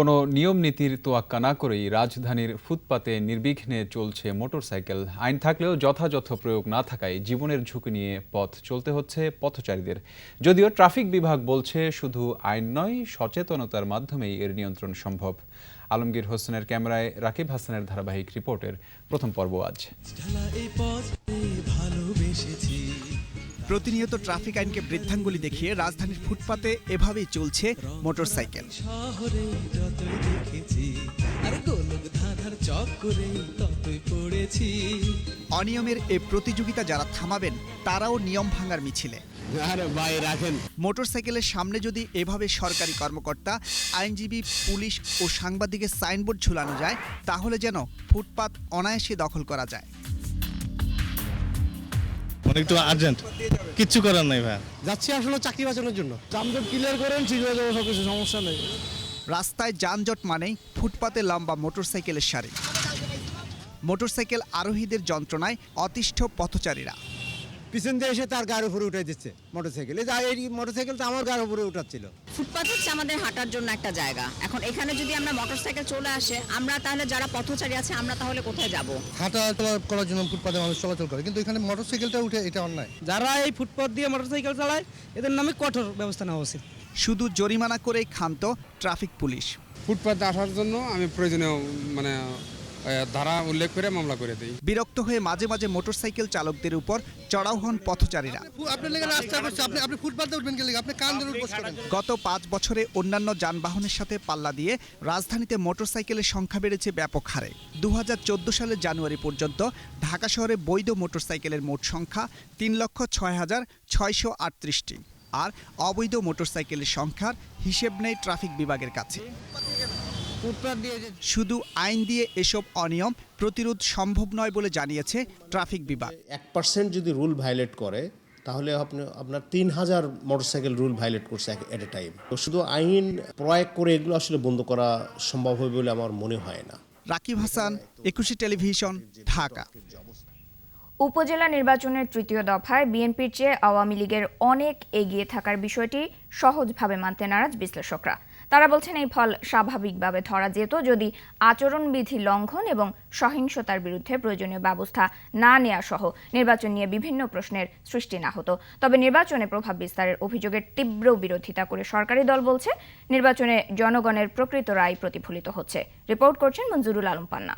কোনো নিয়ম নীতির তোয়াক্কা না করেই রাজধানীর ফুটপাতে নির্বিঘ্নে চলছে মোটরসাইকেল। আইন থাকলেও যথাযথ প্রয়োগ না থাকায় জীবনের ঝুঁকি নিয়ে পথ চলতে হচ্ছে পথচারীদের। যদিও ট্রাফিক বিভাগ বলছে শুধু আইন নয়, সচেতনতার মাধ্যমেই এর নিয়ন্ত্রণ সম্ভব। আলমগীর হোসেনের ক্যামেরায় রাকিব হাসানের ধারাবাহিক রিপোর্টের প্রথম পর্ব আজ। প্রতিনিয়ত ট্রাফিক আইনকে বৃদ্ধাঙ্গুলি দেখিয়ে রাজধানীর ফুটপাতে এভাবেই চলছে মোটরসাইকেল। অনিয়মের এই প্রতিযোগিতা যারা থামাবেন তারাও নিয়ম ভাঙার মিছিলে। মোটরসাইকেলের সামনে যদি এভাবে সরকারি কর্মকর্তা, আইনজীবী, পুলিশ ও সাংবাদিকের সাইনবোর্ড ঝুলানো যায়, তাহলে যেন ফুটপাত অনায়াসে দখল করা যায়। একটু আর্জেন্ট, কিচ্ছু করার নাই ভাই, যাচ্ছি আসলে চাকরি বাঁচানোর জন্য। যানজট ক্লিয়ার করেন, ঠিক হয়ে যাবে, সবকিছু সমস্যা নেই। রাস্তায় যানজট মানেই ফুটপাতে লম্বা মোটরসাইকেলের সারি। মোটরসাইকেল আরোহীদের যন্ত্রণায় অতিষ্ঠ পথচারীরা। পিছন দিয়ে এসে তার গায়ের উপরে উঠে দিচ্ছে মোটরসাইকেল। এই মোটরসাইকেলটা আমার গায়ের উপরে উঠাচ্ছিল। ফুটপাত হচ্ছে আমাদের হাঁটার জন্য একটা জায়গা। এখন এখানে যদি আমরা মোটরসাইকেল চলে আসে, আমরা তাহলে যারা পথচারী আছে আমরা তাহলে কোথায় যাব? হাঁটা করার জন্য ফুটপাতে মানুষ চলাচল করে, কিন্তু এখানে মোটরসাইকেলটা উঠে এটা অন্যায়। যারা এই ফুটপাত দিয়ে মোটরসাইকেল চালায় এদের নামে কঠোর ব্যবস্থা নেওয়া উচিত। শুধু জরিমানা করেই ক্ষান্ত ট্রাফিক পুলিশ। ফুটপাতে আসার জন্য আমি প্রয়োজনীয় ধারা উল্লেখ করে মামলা করে দিই। বিরক্ত হয়ে মাঝে মাঝে মোটরসাইকেল চালকদের উপর চড়াও হন পথচারীরা। গত 5 বছরে অন্যান্য যানবাহনের সাথে পাল্লা দিয়ে রাজধানীতে মোটরসাইকেলের সংখ্যা বেড়েছে ব্যাপক হারে। 2014 সালের জানুয়ারি পর্যন্ত ঢাকা শহরে বৈধ মোটরসাইকেলের মোট সংখ্যা 3,06,638টি। আর অবৈধ মোটরসাইকেলের সংখ্যার হিসেব নেই ট্রাফিক বিভাগের কাছে। শুধু আইন দিয়ে এসব অনিয়ম প্রতিরোধ সম্ভব নয় বলে জানিয়েছে ট্রাফিক বিভাগ। 1% যদি রুল ভায়োলেট করে তাহলে আপনার 3000 মোটরসাইকেল রুল ভায়োলেট করছে এট এ টাইম। তো শুধু আইন প্রয়োগ করে এগুলো আসলে বন্ধ করা সম্ভব হবে বলে আমার মনে হয় না। রাকিব হাসান, 21 টেলিভিশন, ঢাকা। উপজেলা নির্বাচনের তৃতীয় দফায় বিএনপির চেয়ে আওয়ামী লীগের অনেক এগিয়ে থাকার বিষয়টি সহজভাবে মানতে নারাজ বিশ্লেষকরা। তারা বলছেন এই ফল স্বাভাবিকভাবে ধরা যেত যদি আচরণবিধি লঙ্ঘন এবং সহিংসতার বিরুদ্ধে প্রয়োজনীয় ব্যবস্থা না নেওয়া সহ নির্বাচন নিয়ে বিভিন্ন প্রশ্নের সৃষ্টি না হতো। তবে নির্বাচনে প্রভাব বিস্তারের অভিযোগের তীব্র বিরোধিতা করে সরকারি দল বলছে নির্বাচনে জনগণের প্রকৃত রায় প্রতিফলিত হচ্ছে। রিপোর্ট করছেন মঞ্জুরুল আলম পান্না।